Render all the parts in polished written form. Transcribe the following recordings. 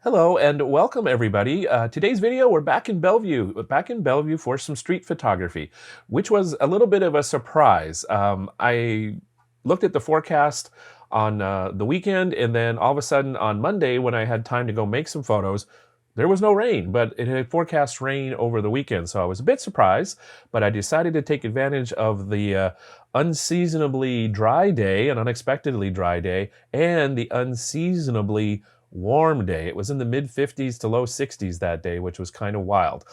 Hello and welcome everybody. Today's video, we're back in Bellevue for some street photography, which was a little bit of a surprise. I looked at the forecast on the weekend, and then all of a sudden on Monday, when I had time to go make some photos, there was no rain, but it had forecast rain over the weekend. So I was a bit surprised, but I decided to take advantage of the unseasonably dry day, an unexpectedly dry day, and the unseasonably warm day. It was in the mid 50s to low 60s that day, which was kind of wild.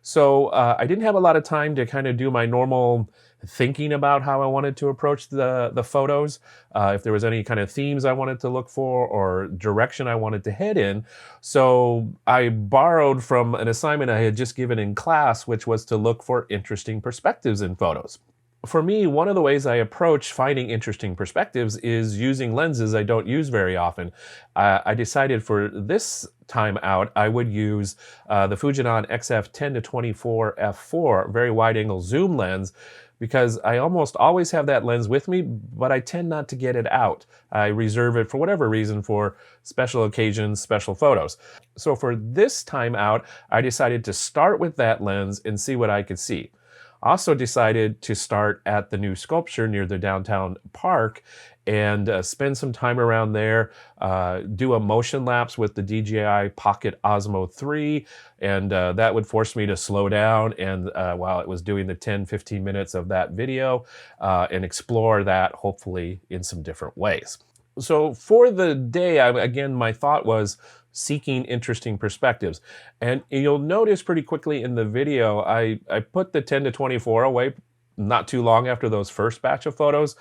So I didn't have a lot of time to kind of do my normal thinking about how I wanted to approach the photos, if there was any kind of themes I wanted to look for or direction I wanted to head in. So I borrowed from an assignment I had just given in class, which was to look for interesting perspectives in photos. For me, one of the ways I approach finding interesting perspectives is using lenses I don't use very often. I decided for this time out, I would use the Fujinon XF 10 to 24 f4, very wide angle zoom lens, because I almost always have that lens with me, but I tend not to get it out. I reserve it for whatever reason for special occasions, special photos. So for this time out, I decided to start with that lens and see what I could see. Also decided to start at the new sculpture near the downtown park and spend some time around there, do a motion lapse with the DJI Pocket Osmo 3, and that would force me to slow down and while it was doing the 10-15 minutes of that video and explore that hopefully in some different ways. So for the day, again, my thought was seeking interesting perspectives. And you'll notice pretty quickly in the video, I put the 10 to 24 away not too long after those first batch of photos.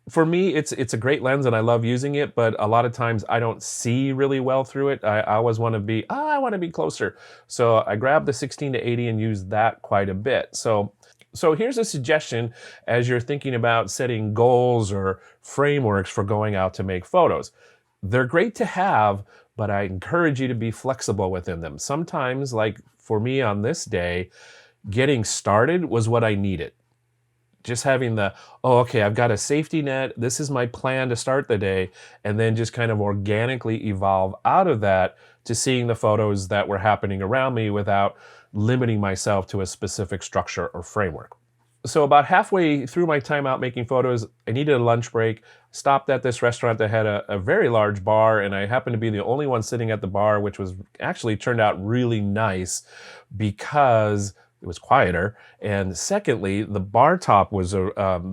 For me, it's a great lens and I love using it, but a lot of times I don't see really well through it. I always want to be, I want to be closer. So I grabbed the 16 to 80 and used that quite a bit. So here's a suggestion as you're thinking about setting goals or frameworks for going out to make photos. They're great to have, but I encourage you to be flexible within them. Sometimes, like for me on this day, getting started was what I needed. Just having the, oh, okay, I've got a safety net. This is my plan to start the day. And then just kind of organically evolve out of that to seeing the photos that were happening around me without limiting myself to a specific structure or framework. So about halfway through my time out making photos, I needed a lunch break, stopped at this restaurant that had a very large bar, and I happened to be the only one sitting at the bar, which was actually turned out really nice because it was quieter. And secondly, the bar top was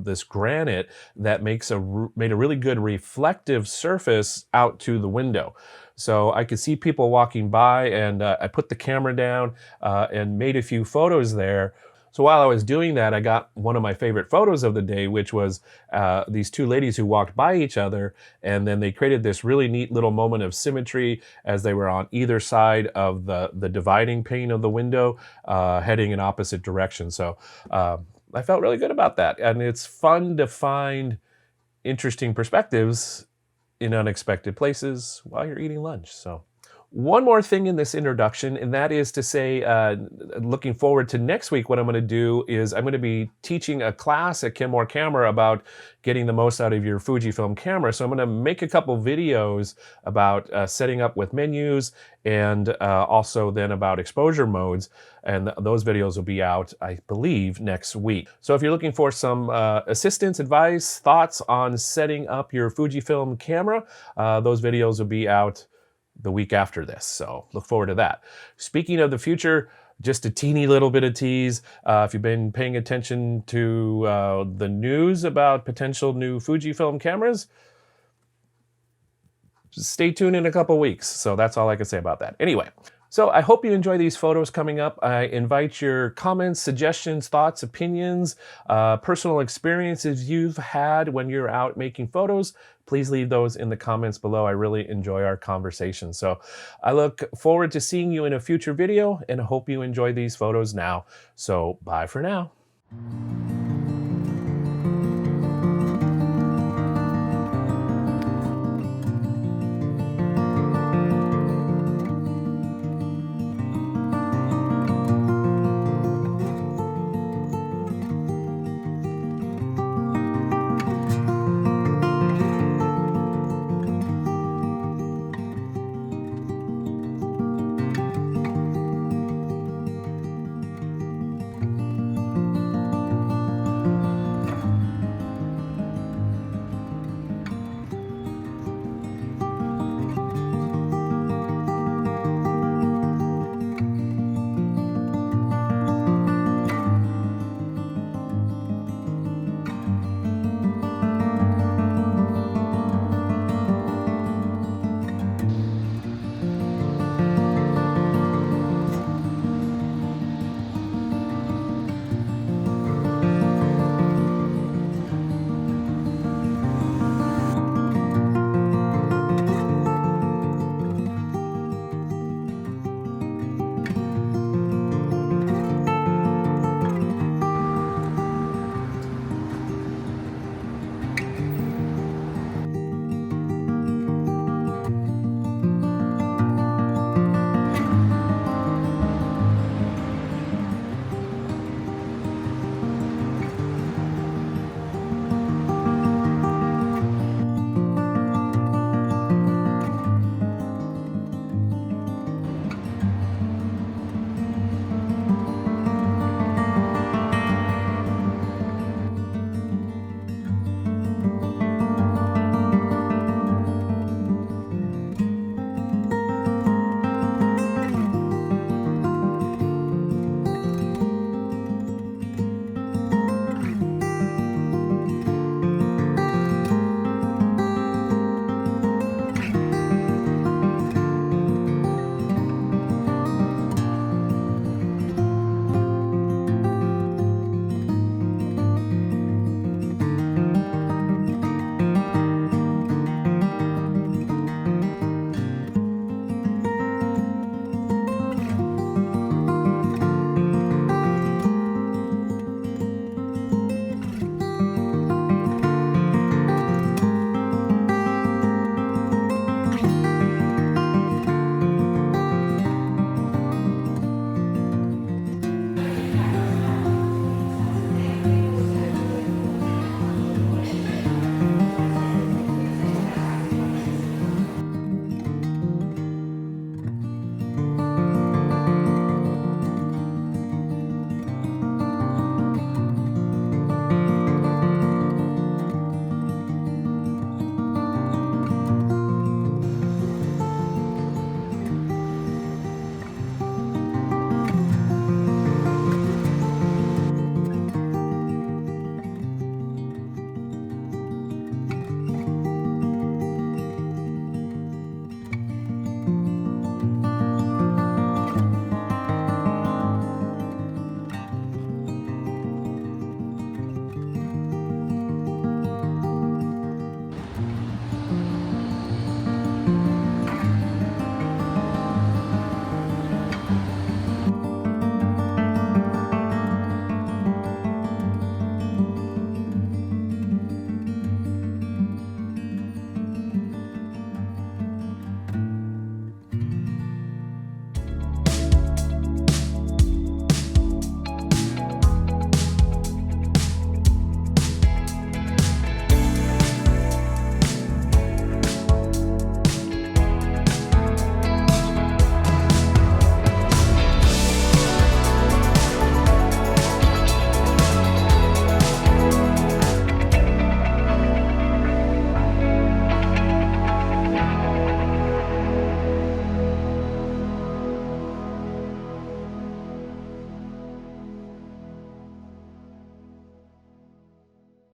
this granite that made a really good reflective surface out to the window. So I could see people walking by, and I put the camera down and made a few photos there. So while I was doing that, I got one of my favorite photos of the day, which was these two ladies who walked by each other, and then they created this really neat little moment of symmetry as they were on either side of the dividing pane of the window, heading in opposite directions. So I felt really good about that. And it's fun to find interesting perspectives in unexpected places while you're eating lunch. So one more thing in this introduction, and that is to say, looking forward to next week, what I'm going to do is I'm going to be teaching a class at Kenmore Camera about getting the most out of your Fujifilm camera. So I'm going to make a couple videos about setting up with menus and also then about exposure modes. And those videos will be out, I believe, next week. So if you're looking for some assistance, advice, thoughts on setting up your Fujifilm camera, those videos will be out the week after this. So look forward to that. Speaking of the future, just a teeny little bit of tease. If you've been paying attention to the news about potential new Fujifilm cameras, stay tuned in a couple weeks. So that's all I can say about that. Anyway, so I hope you enjoy these photos coming up. I invite your comments, suggestions, thoughts, opinions, personal experiences you've had when you're out making photos. Please leave those in the comments below. I really enjoy our conversation. So I look forward to seeing you in a future video and hope you enjoy these photos now. So bye for now.